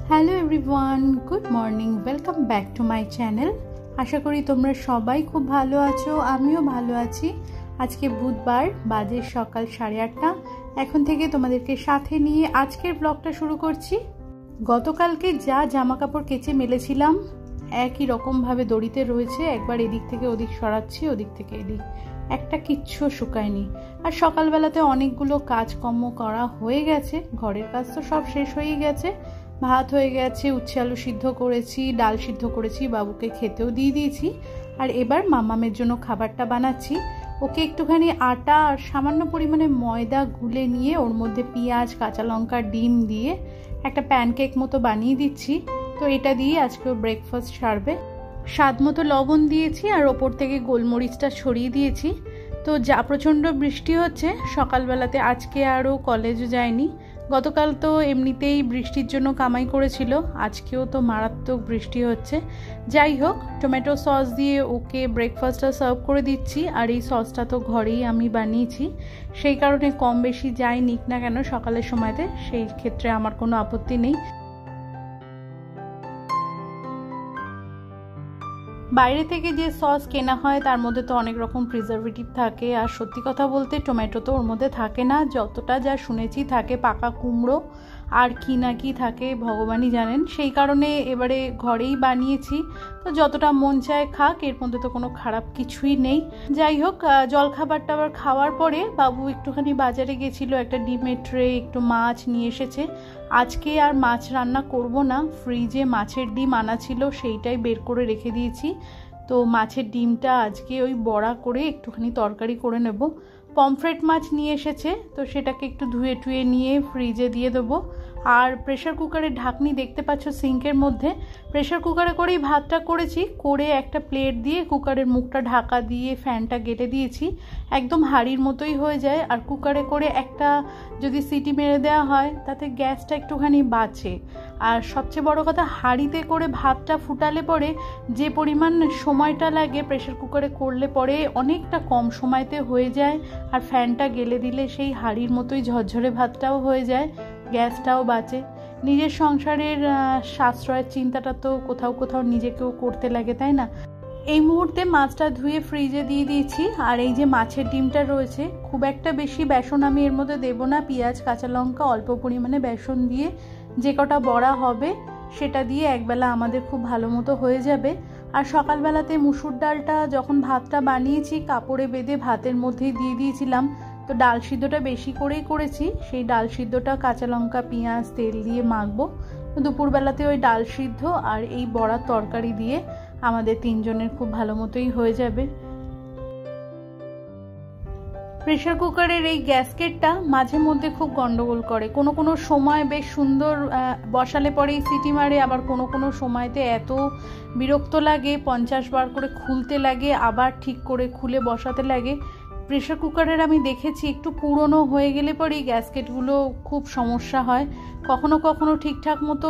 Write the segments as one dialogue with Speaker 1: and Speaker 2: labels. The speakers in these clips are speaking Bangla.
Speaker 1: Hello everyone, good morning, welcome back to my channel. আশা করি তোমরা সবাই খুব ভালো আছো, আমিও ভালো আছি। আজকে বুধবার, বাজে সকাল 8:30। এখন থেকে তোমাদেরকে সাথে নিয়ে আজকের ব্লগটা শুরু করছি। গতকালকে যা জামা কাপড় কেচে মেলেছিলাম একই রকমভাবে দড়িতে রয়েছে, একবার এদিক থেকে ওদিক সরাচ্ছি, ওদিক থেকে এদিক, একটা কিচ্ছু শুকায়নি। আর সকালবেলাতে অনেকগুলো কাজকর্ম করা হয়ে গেছে, ঘরের কাজ তো সব শেষ হয়ে গেছে। ভাত হয়ে গেছে, উচ্ছে আলু সিদ্ধ করেছি, ডাল সিদ্ধ করেছি, বাবুকে খেতেও দিয়ে দিয়েছি। আর এবার মামামের জন্য খাবারটা বানাচ্ছি। ওকে একটুখানি আটা আর সামান্য পরিমাণে ময়দা গুলে নিয়ে ওর মধ্যে পেঁয়াজ, কাঁচা লঙ্কা, ডিম দিয়ে একটা প্যানকেক মতো বানিয়ে দিচ্ছি। তো এটা দিয়ে আজকে ও ব্রেকফাস্ট সারবে। স্বাদ মতো লবণ দিয়েছি আর ওপর থেকে গোলমরিচটা ছড়িয়ে দিয়েছি। তো যা প্রচণ্ড বৃষ্টি হচ্ছে সকালবেলাতে, আজকে আরও কলেজও যায়নি। গতকাল তো এমনিতেই বৃষ্টির জন্য কামাই করেছিল, আজকেও তো মারাত্মক বৃষ্টি হচ্ছে। যাই হোক, টমেটো সস দিয়ে ওকে ব্রেকফাস্টটা সার্ভ করে দিচ্ছি। আর এই সসটা তো ঘরেই আমি বানিয়েছি, সেই কারণে কম বেশি যাই নিক না কেন সকালের সময়তে, সেই ক্ষেত্রে আমার কোনো আপত্তি নেই। বাইরে থেকে যে সস কেনা হয় তার মধ্যে তো অনেক রকম প্রিজারভেটিভ থাকে, আর সত্যি কথা বলতে টমেটো তো ওর মধ্যে থাকে না। যতটা যা শুনেছি থাকে পাকা কুমড়ো আর কি না কি থাকে ভগবানই জানেন। সেই কারণে এবারে ঘরেই বানিয়েছি। তো যতটা মন চায় খাক, এর মধ্যে তো কোনো খারাপ কিছুই নেই। যাই হোক, জলখাবারটা আবার খাওয়ার পরে বাবু একটুখানি বাজারে গেছিলো, একটা ডিমের ট্রে, একটু মাছ নিয়ে এসেছে। আজকে আর মাছ রান্না করব না, ফ্রিজে মাছের ডিম আনা ছিল, সেইটাই বের করে রেখে দিয়েছি। তো মাছের ডিমটা আজকে ওই বড়া করে একটুখানি তরকারি করে নেব। পমফ্রেট মাছ নিয়ে এসেছে, তো সেটাকে একটু ধুয়ে টুয়ে নিয়ে ফ্রিজে দিয়ে দেবো। আর প্রেশার কুকারের ঢাকনি দেখতে পাচ্ছ সিঙ্কের মধ্যে, প্রেশার কুকারে করেই ভাতটা করেছি, করে একটা প্লেট দিয়ে কুকারের মুখটা ঢাকা দিয়ে ফ্যানটা গেটে দিয়েছি। একদম হাঁড়ির মতোই হয়ে যায়। আর কুকারে করে একটা যদি সিটি মেরে দেওয়া হয় তাতে গ্যাসটা একটুখানি বাঁচে। আর সবচেয়ে বড় কথা, হাঁড়িতে করে ভাতটা ফুটালে পরে যে পরিমাণ সময়টা লাগে প্রেশার কুকারে করলে পরে অনেকটা কম সময়তে হয়ে যায়। আর ফ্যানটা গেলে দিলে সেই হাঁড়ির মতোই ঝরঝরে ভাতটাও হয়ে যায়, গ্যাসটাও বাঁচে। নিজের সংসারের সাশ্রয়ের চিন্তাটা তো কোথাও কোথাও নিজেকেও করতে লাগে, তাই না? এই মুহূর্তে মাছটা ধুয়ে ফ্রিজে দিয়ে দিয়েছি। আর এই যে মাছের ডিমটা রয়েছে, খুব একটা বেশি বেসন আমি এর মধ্যে দেবো না, পেঁয়াজ কাঁচা লঙ্কা অল্প পরিমাণে বেসন দিয়ে যে কটা বড়া হবে সেটা দিয়ে একবেলা আমাদের খুব ভালো মতো হয়ে যাবে। আর সকালবেলাতে মুসুর ডালটা যখন ভাতটা বানিয়েছি কাপড়ে বেঁধে ভাতের মধ্যেই দিয়ে দিয়েছিলাম। তো ডাল সিদ্ধটা বেশি করেই করেছি, সেই ডাল সিদ্ধটা কাঁচা লঙ্কা পেঁয়াজ তেল দিয়ে মাখবো। দুপুরবেলাতে ওই ডাল সিদ্ধ আর এই বড়ার তরকারি দিয়ে আমাদের তিনজনের খুব ভালো মতোই হয়ে যাবে। প্রেশার কুকারের এই গ্যাসকেটটা মাঝে মধ্যে খুব গন্ডগোল করে, কোনো কোনো সময় বেশ সুন্দর বসালে পরেই সিটি মারে, আবার কোনো কোনো সময়তে এত বিরক্ত লাগে 50 বার করে খুলতে লাগে, আবার ঠিক করে খুলে বসাতে লাগে। প্রেশার কুকারের আমি দেখেছি একটু পুরনো হয়ে গেলে পরেই গ্যাসকেটগুলো খুব সমস্যা হয়। কখনো কখনো ঠিকঠাক মতো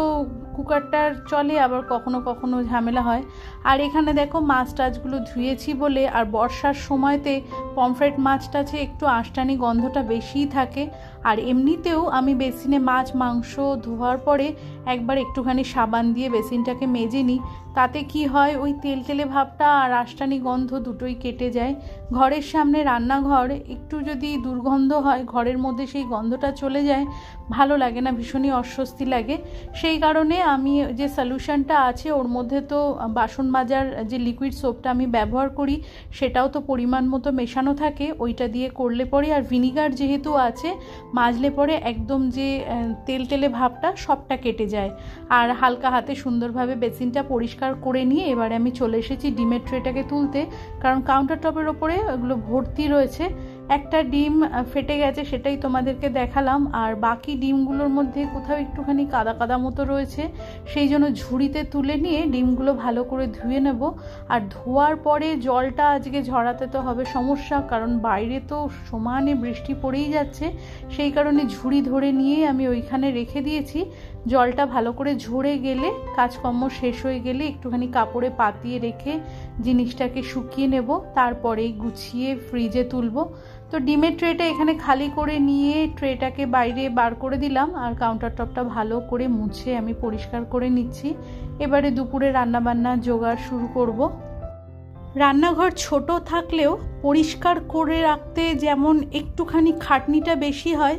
Speaker 1: কুকারটার চলে, আবার কখনো কখনো ঝামেলা হয়। আর এখানে দেখো মাছ টাছগুলো ধুয়েছি বলে, আর বর্ষার সময়তে পমফ্রেট মাছটাছে একটু আঁশটানি গন্ধটা বেশিই থাকে। আর এমনিতেও আমি বেসিনে মাছ মাংস ধোয়ার পরে একবার একটুখানি সাবান দিয়ে বেসিনটাকে মেজে নিই, তাতে কি হয় ওই তেল তেলে ভাবটা আর আঁশটানি গন্ধ দুটোই কেটে যায়। ঘরের সামনে রান্নাঘর, একটু যদি দুর্গন্ধ হয় ঘরের মধ্যে সেই গন্ধটা চলে যায়, ভালো লাগে না, ভীষণই অস্বস্তি লাগে। সেই কারণে আমি যে সলিউশনটা আছে ওর মধ্যে তো বাসন মাজার যে লিকুইড সোপটা আমি ব্যবহার করি সেটাও তো পরিমাণ মতো মেশানো থাকে, ওইটা দিয়ে করলে পরে, আর ভিনিগার যেহেতু আছে মাজলে পরে একদম যে তেল তেলে ভাবটা সবটা কেটে যায়। আর হালকা হাতে সুন্দরভাবে বেসিনটা পরিষ্কার করে নিয়ে এবারে আমি চলে এসেছি ডিমের ট্রেটাকে তুলতে, কারণ কাউন্টার টপের ওপরে ওগুলো ভর্তি রয়েছে। একটা ডিম ফেটে গেছে, সেটাই তোমাদেরকে দেখালাম। আর বাকি ডিমগুলোর মধ্যে কোথাও একটুখানি কাদা কাদা মতো রয়েছে, সেই জন্য ঝুড়িতে তুলে নিয়ে ডিমগুলো ভালো করে ধুয়ে নেব। আর ধোয়ার পরে জলটা আজকে ঝরাতে তো হবে সমস্যা, কারণ বাইরে তো সমানে বৃষ্টি পড়েই যাচ্ছে। সেই কারণে ঝুড়ি ধরে নিয়ে আমি ওইখানে রেখে দিয়েছি। জলটা ভালো করে ঝরে গেলে, কাজকর্ম শেষ হয়ে গেলে একটুখানি কাপড়ে পাতিয়ে রেখে জিনিসটাকে শুকিয়ে নেব, তারপরেই গুছিয়ে ফ্রিজে তুলব। তো ডিমের ট্রেটা এখানে খালি করে নিয়ে ট্রেটাকে বাইরে বার করে দিলাম আর কাউন্টার টপটা ভালো করে মুছে আমি পরিষ্কার করে নিচ্ছি। এবারে দুপুরে রান্নাবান্না জোগাড় শুরু করব। রান্নাঘর ছোট থাকলেও পরিষ্কার করে রাখতে যেমন একটুখানি খাটনিটা বেশি হয়,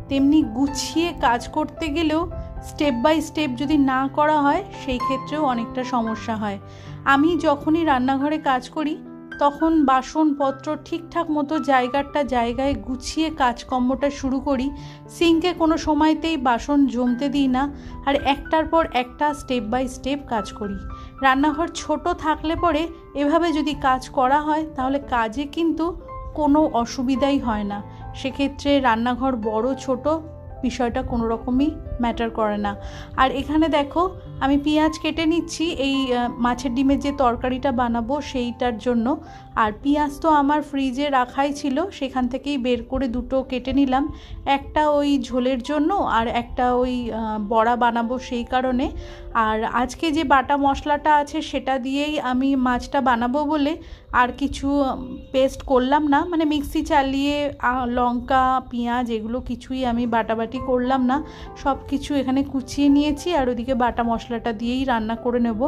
Speaker 1: তেমনি গুছিয়ে কাজ করতে গেলেও স্টেপ বাই স্টেপ যদি না করা হয় সেই ক্ষেত্রেও অনেকটা সমস্যা হয়। আমি যখনই রান্নাঘরে কাজ করি তখন বাসনপত্র ঠিকঠাক মতো জায়গায় গুছিয়ে কাজকর্মটা শুরু করি। সিঙ্কে কোনো সময়তেই বাসন জমতে দিই না, আর একটার পর একটা স্টেপ বাই স্টেপ কাজ করি। রান্নাঘর ছোট থাকলে পরে এভাবে যদি কাজ করা হয় তাহলে কাজে কিন্তু কোনো অসুবিধাই হয় না। সেক্ষেত্রে রান্নাঘর বড় ছোট বিষয়টা কোনো রকমই ম্যাটার করে না। আর এখানে দেখো আমি পেঁয়াজ কেটে নিচ্ছি এই মাছের ডিমের যে তরকারিটা বানাবো সেইটার জন্য। আর পেঁয়াজ তো আমার ফ্রিজে রাখাই ছিল, সেখান থেকেই বের করে দুটো কেটে নিলাম, একটা ওই ঝোলের জন্য আর একটা ওই বড়া বানাবো সেই কারণে। আর আজকে যে বাটা মশলাটা আছে সেটা দিয়েই আমি মাছটা বানাবো বলে আর কিছু পেস্ট করলাম না, মানে মিক্সি চালিয়ে লঙ্কা পেঁয়াজ এগুলো কিছুই আমি বাটাবাটি করলাম না, সব কিছু এখানে কুচিয়ে নিয়েছি আর ওদিকে বাটা মশলাটা দিয়েই রান্না করে নেব।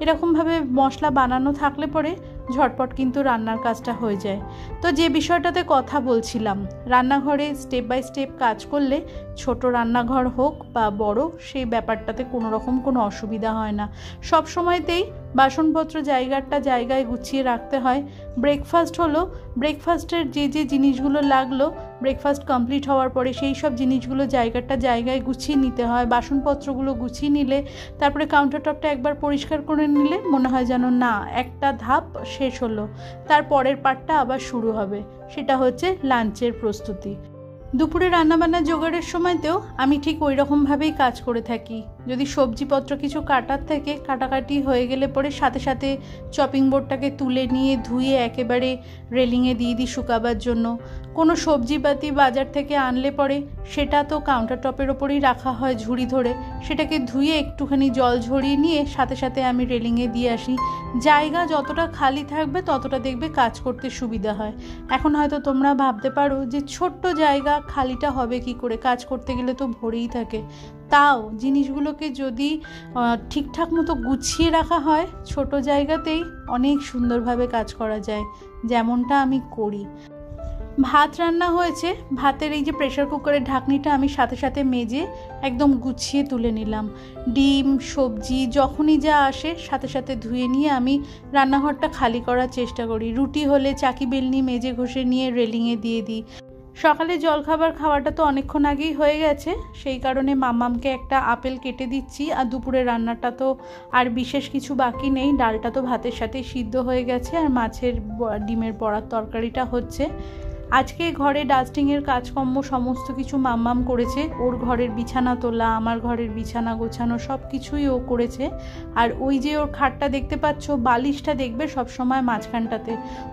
Speaker 1: এরকমভাবে মশলা বানানো থাকলে পরে ঝটপট কিন্তু রান্নার কাজটা হয়ে যায়। তো যে বিষয়টাতে কথা বলছিলাম, রান্নাঘরে স্টেপ বাই স্টেপ কাজ করলে ছোট রান্নাঘর হোক বা বড়, সেই ব্যাপারটাতে কোনো রকম কোনো অসুবিধা হয় না। সব সময়তেই বাসনপত্র জায়গায় গুছিয়ে রাখতে হয়। ব্রেকফাস্ট হলো, ব্রেকফাস্টের যে জিনিসগুলো লাগলো ব্রেকফাস্ট কমপ্লিট হওয়ার পরে সেই সব জিনিসগুলো জায়গায় গুছিয়ে নিতে হয়। বাসনপত্রগুলো গুছিয়ে নিলে তারপরে কাউন্টার টপটা একবার পরিষ্কার করে নিলে মনে হয় যেন না একটা ধাপ শেষ হলো, তারপরের পার্টটা আবার শুরু হবে, সেটা হচ্ছে লাঞ্চের প্রস্তুতি। দুপুরে রান্নাবান্না জোগাড়ের সময়তেও আমি ঠিক ওই রকমভাবেই কাজ করে থাকি। যদি সবজিপত্র কিছু কাটার থেকে কাটাকাটি হয়ে গেলে পরে সাথে সাথে চপিং বোর্ডটাকে তুলে নিয়ে ধুয়ে একেবারে রেলিংয়ে দিয়ে দিই শুকাবার জন্য। কোনো সবজিপাতি বাজার থেকে আনলে পরে সেটা তো কাউন্টার টপের ওপরেই রাখা হয় ঝুড়ি ধরে, সেটাকে ধুয়ে একটুখানি জল ঝরিয়ে নিয়ে সাথে সাথে আমি রেলিংয়ে দিয়ে আসি। জায়গা যতটা খালি থাকবে ততটা দেখবে কাজ করতে সুবিধা হয়। এখন হয়তো তোমরা ভাবতে পারো যে ছোট্ট জায়গা খালিটা হবে কি করে, কাজ করতে গেলে তো ভরেই থাকে। তাও জিনিসগুলোকে যদি ঠিকঠাক মতো গুছিয়ে রাখা হয় ছোট জায়গাতেই অনেক সুন্দরভাবে কাজ করা যায়, যেমনটা আমি করি। ভাত রান্না হয়েছে, ভাতের এই যে প্রেশার কুকারের ঢাকনিটা আমি সাথে সাথে মেজে একদম গুছিয়ে তুলে নিলাম। ডিম সবজি যখনই যা আসে সাথে সাথে ধুয়ে নিয়ে আমি রান্নাঘরটা খালি করার চেষ্টা করি। রুটি হলে চাকি বেলনি মেজে ঘষে নিয়ে রেলিংয়ে দিয়ে দিই। সকালে জলখাবার খাওয়াটা তো অনেকক্ষণ আগেই হয়ে গেছে, সেই কারণে মামামকে একটা আপেল কেটে দিচ্ছি। আর দুপুরে রান্নাটা তো আর বিশেষ কিছু বাকি নেই, ডালটা তো ভাতের সাথে সিদ্ধ হয়ে গেছে আর মাছের ডিমের বড়ার তরকারিটা হচ্ছে। আজকে ঘরে ডাস্টিংয়ের কাজকর্ম সমস্ত কিছু মাম্মাম করেছে। ওর ঘরের বিছানা তোলা, আমার ঘরের বিছানা গোছানো সব কিছুই ও করেছে। আর ওই যে ওর খাটটা দেখতে পাচ্ছ, বালিশটা দেখবে সবসময় মাঝখানটাতে।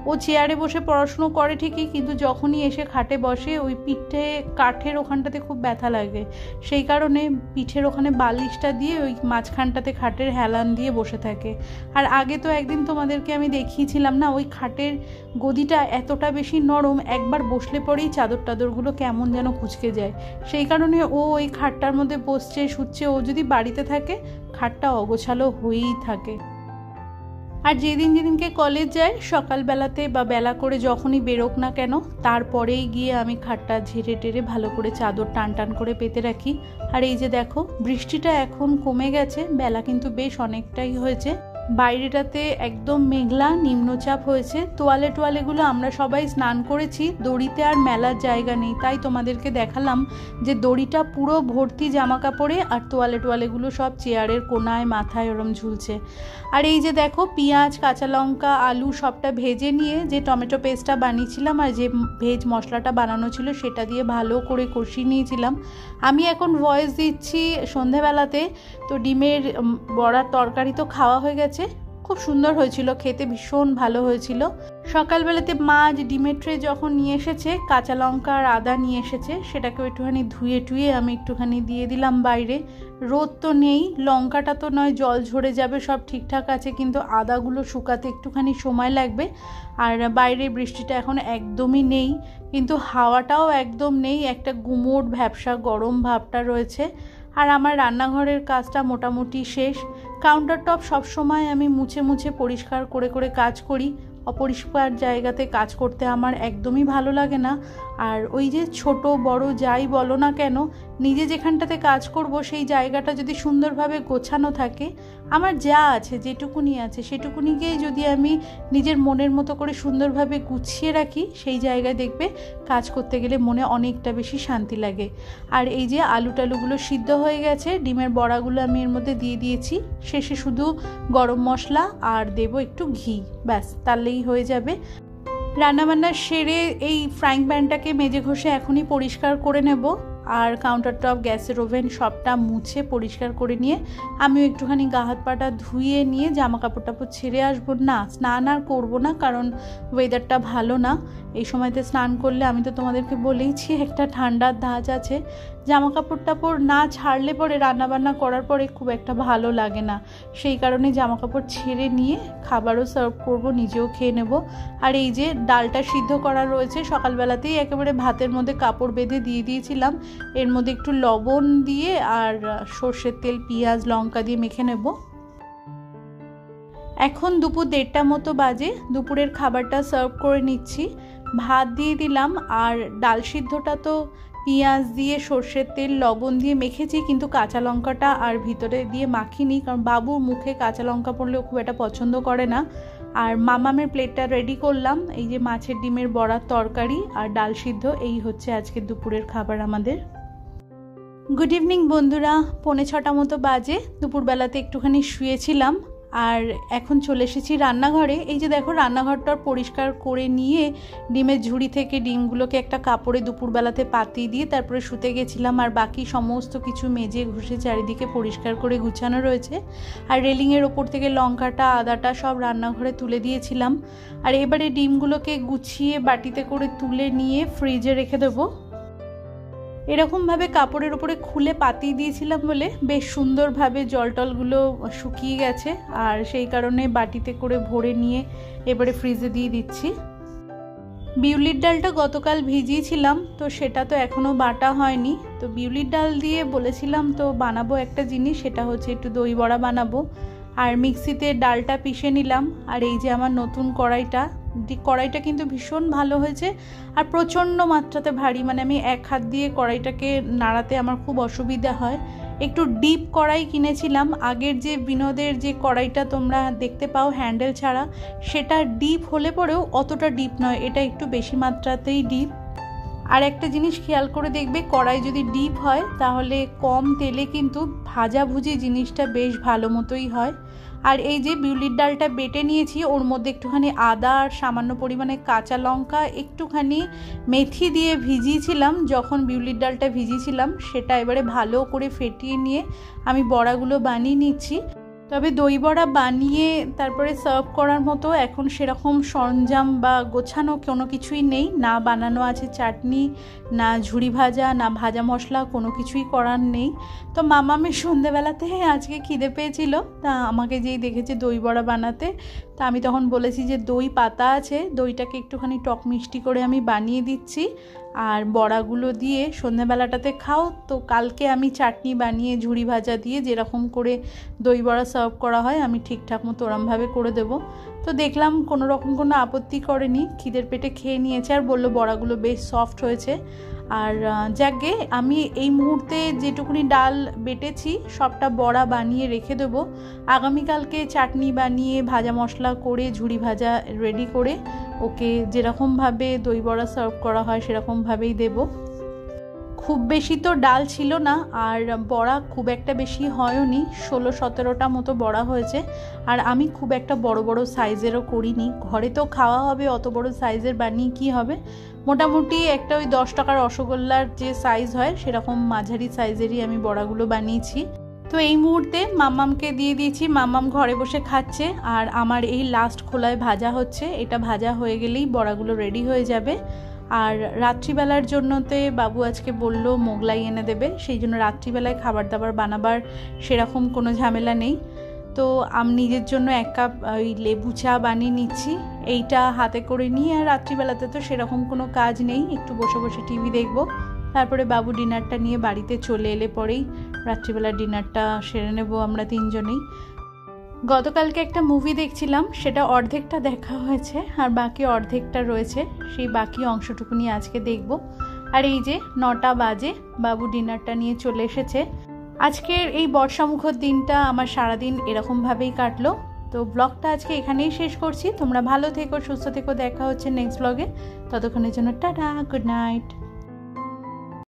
Speaker 1: ও চেয়ারে বসে পড়াশুনো করে ঠিকই, কিন্তু যখনই এসে খাটে বসে ওই পিঠে কাঠের ওখানটাতে খুব ব্যথা লাগে, সেই কারণে পিঠের ওখানে বালিশটা দিয়ে ওই মাঝখানটাতে খাটের হেলান দিয়ে বসে থাকে। আর আগে তো একদিন তোমাদেরকে আমি দেখিয়েছিলাম না, ওই খাটের গদিটা এতটা বেশি নরম, একবার বসলে পরেই চাদরগুলো কেমন যেন কুঁচকে যায়। সেই কারণে ও ওই খাটটার মধ্যে বসছে শুচ্ছে। ও যদি বাড়িতে থাকে খাটটা অগোছালো হয়েই থাকে। আর যেদিনকে কলেজ যায় সকালবেলাতে বা বেলা করে যখনই বেরোক না কেন, তারপরেই গিয়ে আমি খাটটা ঝেড়ে টেরে ভালো করে চাদর টান করে পেতে রাখি। আর এই যে দেখো বৃষ্টিটা এখন কমে গেছে, বেলা কিন্তু বেশ অনেকটাই হয়েছে। বাইরেটাতে একদম মেঘলা নিম্নচাপ হয়েছে। তোয়ালেগুলো আমরা সবাই স্নান করেছি, দড়িতে আর মেলার জায়গা নেই, তাই তোমাদেরকে দেখালাম যে দড়িটা পুরো ভর্তি জামা কাপড়ে আর তোয়ালেগুলো সব চেয়ারের কোনায় মাথায় ওরম ঝুলছে। আর এই যে দেখো পেঁয়াজ কাঁচা লঙ্কা আলু সবটা ভেজে নিয়ে যে টমেটো পেস্টটা বানিয়েছিলাম আর যে ভেজ মশলাটা বানানো ছিল সেটা দিয়ে ভালো করে কষিয়ে নিয়েছিলাম। আমি এখন ভয়েস দিচ্ছি সন্ধেবেলাতে, তো ডিমের বড়ার তরকারি তো খাওয়া হয়ে গেছে। খুব সুন্দর হয়েছিল, খেতে ভীষণ ভালো হয়েছিল। সকালবেলাতে মাছ ডিমের ট্রে যখন নিয়ে এসেছে, কাঁচা লঙ্কা আর আদা নিয়ে এসেছে, সেটাকেও একটুখানি ধুয়ে টুয়ে আমি একটুখানি দিয়ে দিলাম বাইরে। রোদ তো নেই, লঙ্কাটা তো নয় জল ঝরে যাবে, সব ঠিকঠাক আছে, কিন্তু আদাগুলো শুকাতে একটুখানি সময় লাগবে। আর বাইরে বৃষ্টিটা এখন একদমই নেই, কিন্তু হাওয়াটাও একদম নেই, একটা গুমোট ভ্যাপসা গরম ভাবটা রয়েছে। আর আমার রান্নাঘরের কাজটা মোটামুটি শেষ। কাউন্টার টপ সবসময় আমি মুছে মুছে পরিষ্কার করে করে কাজ করি, অপরিষ্কার জায়গাতে কাজ করতে আমার একদমই ভালো লাগে না। আর ওই যে ছোট বড় যাই বলো না কেন, নিজে যেখানটাতে কাজ করব সেই জায়গাটা যদি সুন্দরভাবে গোছানো থাকে, আমার যা আছে যেটুকুনি আছে সেটুকুনিকেই যদি আমি নিজের মনের মতো করে সুন্দরভাবে গুছিয়ে রাখি, সেই জায়গায় দেখবে কাজ করতে গেলে মনে অনেকটা বেশি শান্তি লাগে। আর এই যে আলু টালুগুলো সিদ্ধ হয়ে গেছে, ডিমের বড়াগুলো আমি এর মধ্যে দিয়ে দিয়েছি, শেষে শুধু গরম মশলা আর দেব একটু ঘি, ব্যাস তাহলেই হয়ে যাবে। রান্নাবান্না সেরে এই ফ্রাইং প্যানটাকে মেজে ঘষে এখনই পরিষ্কার করে নেব। আর কাউন্টার টপ, গ্যাসের ওভেন সবটা মুছে পরিষ্কার করে নিয়ে আমিও একটুখানি গা হাত পাটা ধুয়ে নিয়ে জামা কাপড় টাপড় ছেড়ে আসবো। না, স্নান আর করবো না, কারণ ওয়েদারটা ভালো না। এই সময়তে স্নান করলে আমি তো তোমাদেরকে বলেইছি একটা ঠান্ডার ধাঁচ আছে, জামা কাপড় টাপড় না ছাড়লে পরে রান্নাবান্না করার পরে খুব একটা ভালো লাগে না। সেই কারণে জামা কাপড় ছেড়ে নিয়ে খাবারও সার্ভ করব, নিজেও খেয়ে নেব। আর এই যে ডালটা সিদ্ধ করা রয়েছে, সকালবেলাতেই একেবারে ভাতের মধ্যে কাপড় বেঁধে দিয়ে দিয়েছিলাম, এর মধ্যে একটু লবণ দিয়ে আর সর্ষের তেল, পেঁয়াজ, লঙ্কা দিয়ে মেখে নেব। এখন দুপুর 1:30 মতো বাজে, দুপুরের খাবারটা সার্ভ করে নিচ্ছি। ভাত দিয়ে দিলাম, আর ডাল সিদ্ধটা তো পেঁয়াজ দিয়ে সর্ষের তেল লবণ দিয়ে মেখেছি, কিন্তু কাঁচা লঙ্কাটা আর ভিতরে দিয়ে মাখিনি, কারণ বাবুর মুখে কাঁচা লঙ্কা পড়লেও খুব একটা পছন্দ করে না। আর মামামের প্লেটটা রেডি করলাম, এই যে মাছের ডিমের বড়ার তরকারি আর ডাল সিদ্ধ, এই হচ্ছে আজকে দুপুরের খাবার আমাদের। গুড ইভিনিং বন্ধুরা, 5:45 মতো বাজে। দুপুরবেলাতে একটুখানি শুয়েছিলাম, আর এখন চলে এসেছি রান্নাঘরে। এই যে দেখো, রান্নাঘরটা পরিষ্কার করে নিয়ে ডিমের ঝুড়ি থেকে ডিমগুলোকে একটা কাপড়ে দুপুরবেলাতে পাতিয়ে দিয়ে তারপরে শুতে গেছিলাম। আর বাকি সমস্ত কিছু মেজে ঘষে চারিদিকে পরিষ্কার করে গুছানো রয়েছে। আর রেলিংয়ের ওপর থেকে লঙ্কাটা আদাটা সব রান্নাঘরে তুলে দিয়েছিলাম। আর এবারে ডিমগুলোকে গুছিয়ে বাটিতে করে তুলে নিয়ে ফ্রিজে রেখে দেবো। এরকমভাবে কাপড়ের উপরে খুলে পাতিয়ে দিয়েছিলাম বলে বেশ সুন্দরভাবে জল টলগুলো শুকিয়ে গেছে, আর সেই কারণে বাটিতে করে ভরে নিয়ে এবারে ফ্রিজে দিয়ে দিচ্ছি। বিউলির ডালটা গতকাল ভিজিয়েছিলাম, তো সেটা তো এখনও বাটা হয়নি। তো বিউলির ডাল দিয়ে বলেছিলাম তো বানাবো একটা জিনিস, সেটা হচ্ছে একটু দই বড়া বানাবো। আর মিক্সিতে ডালটা পিষে নিলাম। আর এই যে আমার নতুন কড়াইটা কিন্তু ভীষণ ভালো হয়েছে, আর প্রচণ্ড মাত্রাতে ভারী, মানে আমি এক হাত দিয়ে কড়াইটাকে নাড়াতে আমার খুব অসুবিধা হয়। একটু ডিপ কড়াই কিনেছিলাম, আগের যে বিনোদের যে কড়াইটা তোমরা দেখতে পাও হ্যান্ডেল ছাড়া, সেটা ডিপ হলে পরেও অতটা ডিপ নয়, এটা একটু বেশি মাত্রাতেই ডিপ। আর একটা জিনিস খেয়াল করে দেখবে, কড়াই যদি ডিপ হয় তাহলে কম তেলে কিন্তু ভাজাভুজি জিনিসটা বেশ ভালো মতোই হয়। আর এই যে বিউলির ডালটা বেটে নিয়েছি, ওর মধ্যে একটুখানি আদা আর সামান্য পরিমাণে কাঁচা লঙ্কা, একটুখানি মেথি দিয়ে ভিজিয়েছিলাম। যখন বিউলির ডালটা ভিজিয়েছিলাম সেটা এবারে ভালো করে ফেটিয়ে নিয়ে আমি বড়াগুলো বানিয়ে নিচ্ছি। তবে দই বড়া বানিয়ে তারপরে সার্ভ করার মতো এখন সেরকম সরঞ্জাম বা গোছানো কোনো কিছুই নেই, না বানানো আছে চাটনি, না ঝুড়ি ভাজা, না ভাজা মশলা, কোনো কিছুই করার নেই। তো মামামের সন্ধেবেলাতে আজকে খিদে পেয়েছিল, তা আমাকে যেই দেখেছে দই বড়া বানাতে, তা আমি তখন বলেছি যে দই পাতা আছে, দইটাকে একটুখানি টক মিষ্টি করে আমি বানিয়ে দিচ্ছি, আর বড়াগুলো দিয়ে সন্ধেবেলাটাতে খাও। তো কালকে আমি চাটনি বানিয়ে ঝুড়ি ভাজা দিয়ে যেরকম করে দই বড়া সার্ভ করা হয় আমি ঠিকঠাক মতো ওরমভাবে করে দেবো। তো দেখলাম কোনো রকম কোনো আপত্তি করেনি, খিদের পেটে খেয়ে নিয়েছে, আর বললো বড়াগুলো বেশ সফট হয়েছে। আর যাকে আমি এই মুহূর্তে যেটুকুনি ডাল বেটেছি সবটা বড়া বানিয়ে রেখে দেবো, আগামীকালকে চাটনি বানিয়ে ভাজা মশলা করে ঝুড়ি ভাজা রেডি করে ওকে যেরকমভাবে দই বড়া সার্ভ করা হয় সেরকমভাবেই দেবো। খুব বেশি তো ডাল ছিল না, আর বড়া খুব একটা বেশি হয়নি, 16-17টা মতো বড়া হয়েছে। আর আমি খুব একটা বড় বড় সাইজেরও করিনি, ঘরে তো খাওয়া হবে, অত বড় সাইজের বানিয়ে কি হবে। মোটামুটি একটা ওই 10 টাকার রসগোল্লার যে সাইজ হয় সেরকম মাঝারি সাইজেরই আমি বড়াগুলো বানিয়েছি। তো এই মুহূর্তে মাম্মামকে দিয়ে দিয়েছি, মাম্মাম ঘরে বসে খাচ্ছে আর আমার এই লাস্ট খোলায় ভাজা হচ্ছে। এটা ভাজা হয়ে গেলেই বড়াগুলো রেডি হয়ে যাবে। আর রাত্রিবেলার জন্যতে বাবু আজকে বলল মোগলাই এনে দেবে, সেই জন্য রাত্রিবেলায় খাবার দাবার বানাবার সেরকম কোনো ঝামেলা নেই। তো আমি নিজের জন্য 1 কাপ ওই লেবু চা বানিয়ে নিচ্ছি, এইটা হাতে করে নিয়ে। আর রাত্রিবেলাতে তো সেরকম কোনো কাজ নেই, একটু বসে বসে টিভি দেখব। তারপরে বাবু ডিনারটা নিয়ে বাড়িতে চলে এলে পরেই রাত্রিবেলার ডিনারটা সেরে নেব আমরা 3 জনেই। গতকালকে একটা মুভি দেখছিলাম, সেটা অর্ধেকটা দেখা হয়েছে আর বাকি অর্ধেকটা রয়েছে, সেই বাকি অংশটুকু নিয়ে আজকে দেখব। আর এই যে 9টা বাজে, বাবু ডিনারটা নিয়ে চলে এসেছে। আজকের এই বর্ষামুখর দিনটা আমার সারাদিন এরকমভাবেই কাটলো। তো ব্লগটা আজকে এখানেই শেষ করছি। তোমরা ভালো থেকো, সুস্থ থেকো, দেখা হচ্ছে নেক্সট ব্লগে। ততক্ষণের জন্য টাটা, গুড নাইট।